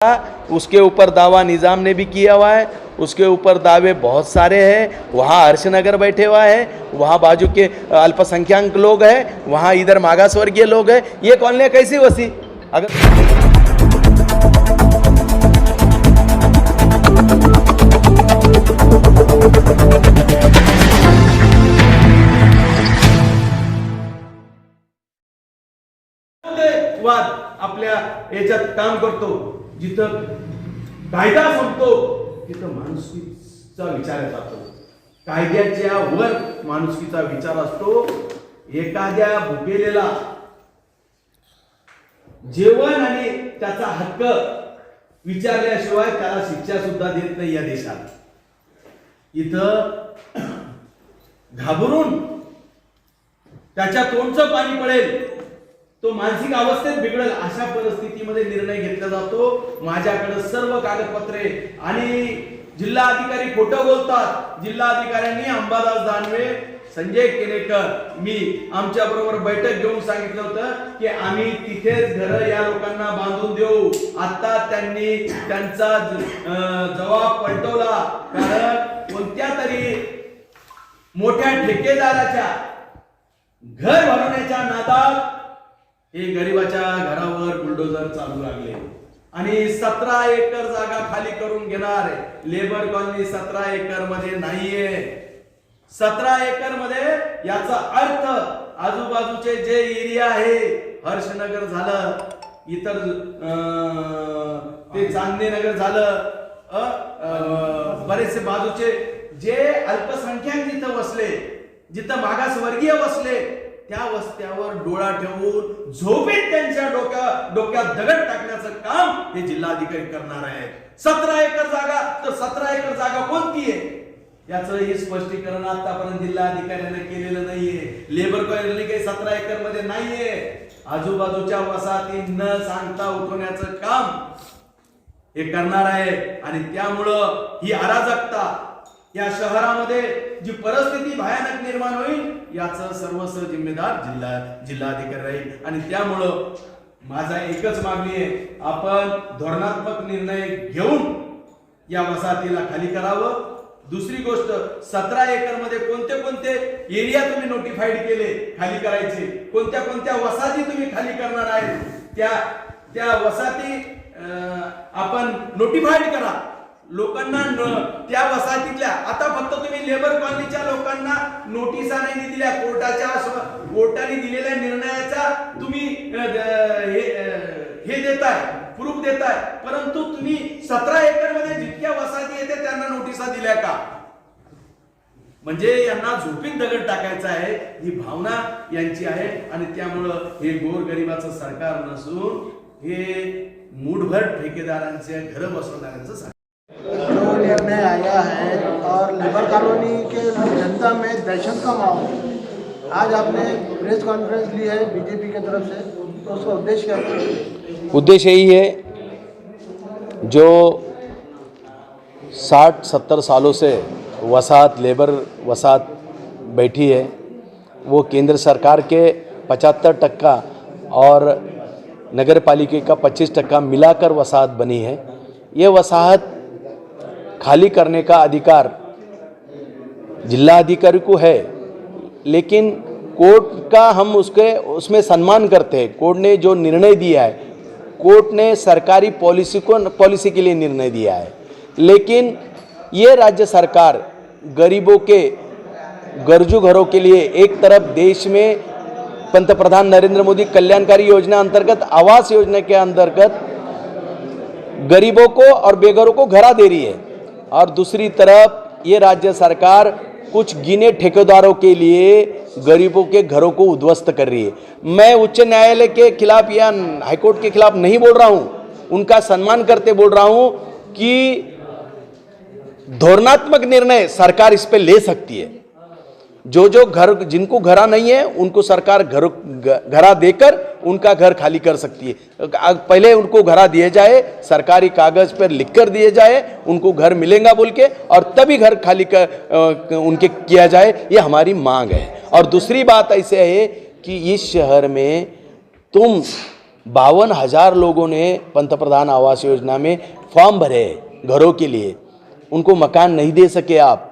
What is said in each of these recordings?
उसके ऊपर दावा निज़ाम ने भी किया हुआ है, उसके ऊपर दावे बहुत सारे हैं। वहाँ हर्षनगर बैठे हुआ है, वहाँ बाजू के अल्पसंख्यक लोग हैं, वहाँ इधर मागास वर्गीय लोग हैं। ये कॉलोनियाँ कैसी वसी? अगर वाद आपल्या याच्यात काम करतो, जिथं कायदा संपतो तिथं माणुसकीचा विचार जातो, कायद्याच्या वर माणुसकीचा विचार असतो। एखाद्या भुकेलेला जेवण आणि त्याचा हक्क विचारल्याशिवाय त्याला शिक्षा सुद्धा देत नाही या देशात। इथं घाबरून त्याच्या तोंडचं पाणी पडेल, तो मानसिक अवस्थेत बिघडेल, अशा परिस्थितीमध्ये निर्णय घेतला जातो। माझ्याकडे सर्व कागदपत्रे आणि जिल्हा अधिकारी खोटं बोलतात। जिल्हा अधिकाऱ्यांनी अंबादास दानवे, संजय केनेकर, मी आमच्या बरोबर बैठक घेऊन सांगितलं होतं की आम्ही तिथेच घर या लोकांना बांधून देऊ। आता त्यांनी त्यांचा जबाब पलटवला, कारण कोणत्या तरी मोठ्या ठेकेदाराच्या घर भरवण्याच्या नादात हे गरिबाच्या घरावर बुलडोजर चालू लागले आणि 17 एकर जागा खाली करून घेणार। लेबर कॉलनी 17 एकर मध्ये नाहीये। 17 एकर मध्ये याचा अर्थ आजूबाजूचे जे एरिया आहे, हर्षनगर झालं, इतर ते चांदणी नगर झालं, बरेचसे बाजूचे जे अल्पसंख्याक जिथं वसले, जिथं मागासवर्गीय वसले, त्या वस्त्यावर डोळा ठेवून झोपेत त्यांच्या डोक्यात दगड टाकण्याचं काम हे जिल्हाधिकारी करणार आहेत। 17 एकर जागा, तर 17 एकर जागा कोणती आहे याचं हे स्पष्टीकरण आतापर्यंत जिल्हाधिकाऱ्यांनी केलेलं नाहीये। लेबर कॉलनी काही 17 एकर मध्ये नाहीये। आजूबाजूच्या वसाहती न सांगता उठवण्याचं काम हे करणार आहे आणि त्यामुळं ही अराजकता या शहरामध्ये जी परिस्थिती भयानक निर्माण होईल याचं सर्वस्व जिम्मेदार जिल्हाधिकारी राहील। आणि त्यामुळं माझा एकच मागणी आहे, आपण धोरणात्मक निर्णय घेऊन या वसाहतीला खाली करावं। दुसरी गोष्ट, 17 एकर मध्ये कोणते कोणते एरिया तुम्ही नोटिफाईड केले खाली करायचे, कोणत्या कोणत्या वसाहती तुम्ही खाली करणार आहे, त्या वसाहती आपण नोटिफाईड करा लोकांना। त्या वसाहतीतल्या आता फक्त तुम्ही लेबर कॉलनीच्या लोकांना नोटिसा नाही दिल्या, कोर्टाने दिलेल्या निर्णयाचा तुम्ही हे देताय, प्रूफ देताय, परंतु तुम्ही 17 एकर मध्ये जितक्या वसाहती येते त्यांना नोटिसा दिल्या का? म्हणजे यांना झोपीत दगड टाकायचा आहे, ही भावना यांची आहे। आणि त्यामुळं हे गोरगरिबाचं सरकार नसून हे मूठभर ठेकेदारांचे घर बसवणाऱ्यांचं सरकार। जो निर्णय आया है और लेबर कॉलोनी के जनता में दहशत का माहौल, आज आपने प्रेस कॉन्फ्रेंस ली है बीजेपी की तरफ से, तो उसका उद्देश्य क्या है? उद्देश्य यही है, जो 60-70 सालों से लेबर वसाहत बैठी है, वो केंद्र सरकार के 75% और नगर पालिका का 25% मिलाकर वसाहत बनी है। ये वसाहत खाली करने का अधिकार जिलाधिकारी को है, लेकिन कोर्ट का हम उसमें सम्मान करते हैं। कोर्ट ने जो निर्णय दिया है, कोर्ट ने सरकारी पॉलिसी के लिए निर्णय दिया है, लेकिन ये राज्य सरकार गरीबों के गरजू घरों के लिए एक तरफ देश में पंतप्रधान नरेंद्र मोदी कल्याणकारी योजना अंतर्गत, आवास योजना के अंतर्गत गरीबों को और बेघरों को घरा दे रही है, और दूसरी तरफ ये राज्य सरकार कुछ गिने ठेकेदारों के लिए गरीबों के घरों को उद्ध्वस्त कर रही है। मैं उच्च न्यायालय के खिलाफ या हाईकोर्ट के खिलाफ नहीं बोल रहा हूँ, उनका सम्मान करते बोल रहा हूँ कि धोरणात्मक निर्णय सरकार इस पे ले सकती है। जो घर, जिनको घरा नहीं है उनको सरकार घरा देकर उनका घर खाली कर सकती है। पहले उनको घरा दिए जाए, सरकारी कागज पर लिख कर दिए जाए, उनको घर मिलेगा बोल के, और तभी घर खाली कर उनके किया जाए, ये हमारी मांग है। और दूसरी बात ऐसे है कि इस शहर में तुम 52,000 लोगों ने पंतप्रधान आवास योजना में फॉर्म भरे घरों के लिए, उनको मकान नहीं दे सके आप।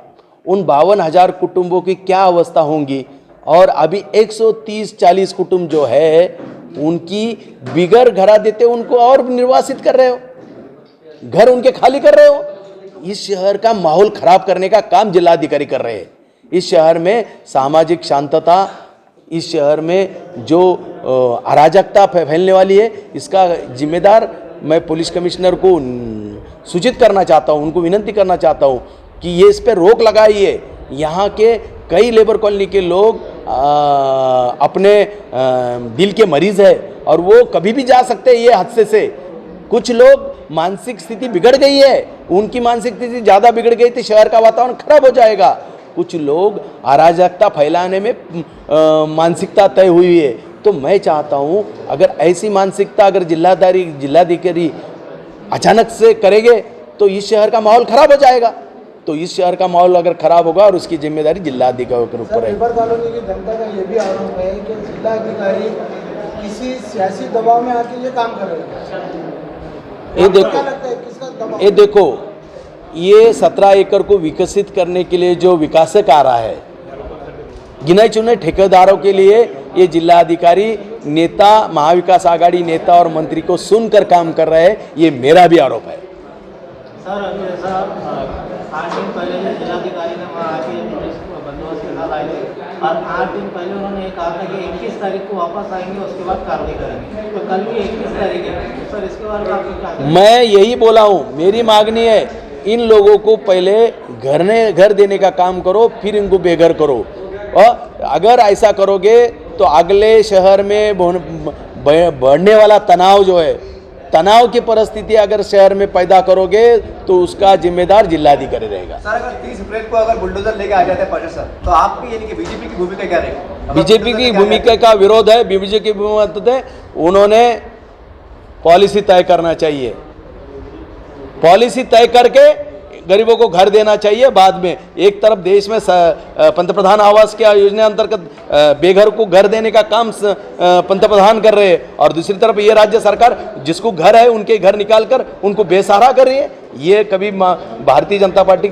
उन 52,000 कुटुंबों की क्या अवस्था होंगी। और अभी 130-40 कुटुंब जो है उनकी बिगर घरा देते उनको और निर्वासित कर रहे हो, घर उनके खाली कर रहे हो। इस शहर का माहौल खराब करने का काम जिलाधिकारी कर रहे हैं। इस शहर में सामाजिक शांतता, इस शहर में जो अराजकता फैलने वाली है, इसका जिम्मेदार मैं पुलिस कमिश्नर को सूचित करना चाहता हूं, उनको विनंती करना चाहता हूं कि ये इस पर रोक लगाइए। यहाँ के कई लेबर कॉलोनी के लोग अपने दिल के मरीज है और वो कभी भी जा सकते हैं ये हादसे से। कुछ लोग मानसिक स्थिति बिगड़ गई है, उनकी मानसिक स्थिति ज़्यादा बिगड़ गई तो शहर का वातावरण खराब हो जाएगा। कुछ लोग अराजकता फैलाने में मानसिकता तय हुई है। तो मैं चाहता हूं अगर ऐसी मानसिकता अगर जिलाधिकारी अचानक से करेंगे तो इस शहर का माहौल खराब हो जाएगा। तो इस शहर का माहौल अगर खराब होगा और उसकी जिम्मेदारी जिलाधिकारी के ऊपर है। लेबर कॉलोनी की जनता का ये भी आरोप है कि जिलाधिकारी किसी सियासी दबाव में आके ये काम कर रहे हैं। ये देखो, क्या लगता है किसका दबाव? ये देखो, ये 17 एकड़ को विकसित करने के लिए जो विकासक आ रहा है, गिने चुने ठेकेदारों के लिए ये जिलाधिकारी नेता, महाविकास आघाड़ी नेता और मंत्री को सुनकर काम कर रहे हैं, ये मेरा भी आरोप है। सर अभी ऐसा 8 दिन पहले जो जिलाधिकारी ने वहाँ आके पुलिस बंदोबस्त के साथ आए थे और 8 दिन पहले उन्होंने ये कहा था कि 21 तारीख को वापस आएंगे, उसके बाद कार्रवाई करेंगे। तो कल भी 21 तारीख है, सर इसके बारे में आपको क्या कहना है? मैं यही बोला हूँ, मेरी मांगनी है इन लोगों को पहले घर देने का काम करो, फिर इनको बेघर करो। और अगर ऐसा करोगे तो अगले शहर में बढ़ने वाला तनाव जो है, तनाव की परिस्थिति अगर शहर में पैदा करोगे तो उसका जिम्मेदार जिलाधिकारी रहेगा। सर अगर 30 अप्रैल को अगर बुलडोजर लेके आ जाते हैं प्रशासन, तो आपकी यानी कि बीजेपी की भूमिका क्या रहेगी? बीजेपी की भूमिका का विरोध है, बीजेपी की भूमिका है, उन्होंने पॉलिसी तय करना चाहिए, पॉलिसी तय करके गरीबों को घर देना चाहिए। बाद में एक तरफ देश में पंतप्रधान आवास की योजना अंतर्गत बेघर को घर देने का काम पंतप्रधान कर रहे हैं और दूसरी तरफ ये राज्य सरकार जिसको घर है उनके घर निकालकर उनको बेसहारा कर रही है। ये कभी भारतीय जनता पार्टी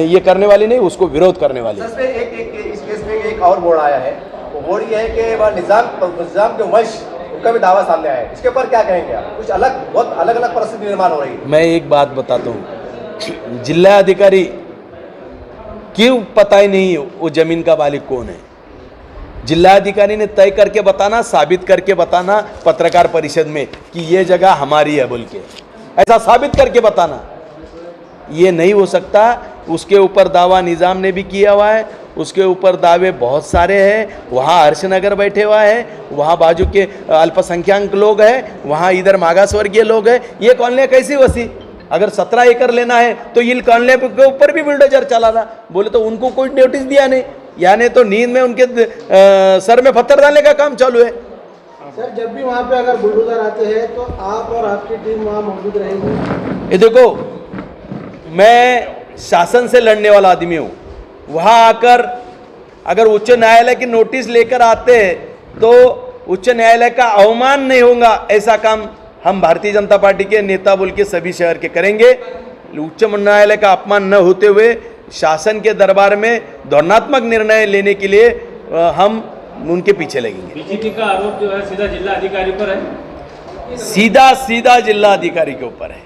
ये करने वाली नहीं, उसको विरोध करने वाली है। सर इस केस में एक और बोर्ड आया है, वो बोर्ड ये है कि वह निजाम के वंश उनका भी दावा सामने आया है। इसके ऊपर क्या कहेंगे आप? कुछ बहुत अलग अलग परिस्थिति निर्माण हो रही है। मैं एक बात बताता हूँ, जिलाधिकारी क्यों पता ही नहीं वो जमीन का मालिक कौन है। जिलाधिकारी ने तय करके बताना, साबित करके बताना पत्रकार परिषद में कि ये जगह हमारी है बोल के, ऐसा साबित करके बताना। ये नहीं हो सकता। उसके ऊपर दावा निजाम ने भी किया हुआ है, उसके ऊपर दावे बहुत सारे हैं। वहाँ हर्षनगर बैठे हुआ है, वहाँ बाजू के अल्पसंख्यक लोग हैं, वहाँ इधर मागासवर्गीय लोग हैं। ये कॉलोनियाँ कैसी वसी? अगर 17 एकड़ लेना है तो ये कॉलोनी के ऊपर भी बुलडोजर चलाना बोले तो उनको कोई नोटिस दिया नहीं, यानी तो नींद में उनके सर में पत्थर डालने का काम चालू है। सर जब भी वहाँ पे अगर बुलडोजर आते हैं तो आप और आपकी टीम वहाँ मौजूद रहेगी? ये देखो, मैं शासन से लड़ने वाला आदमी हूँ। वहाँ आकर अगर उच्च न्यायालय की नोटिस लेकर आते हैं तो उच्च न्यायालय का अवमान नहीं होगा, ऐसा काम हम भारतीय जनता पार्टी के नेता बोल के सभी शहर के करेंगे। उच्च न्यायालय का अपमान न होते हुए शासन के दरबार में धोरणात्मक निर्णय लेने के लिए हम उनके पीछे लगेंगे। बीजेपी का आरोप जो है सीधा जिला अधिकारी पर है, सीधा जिला अधिकारी के ऊपर है।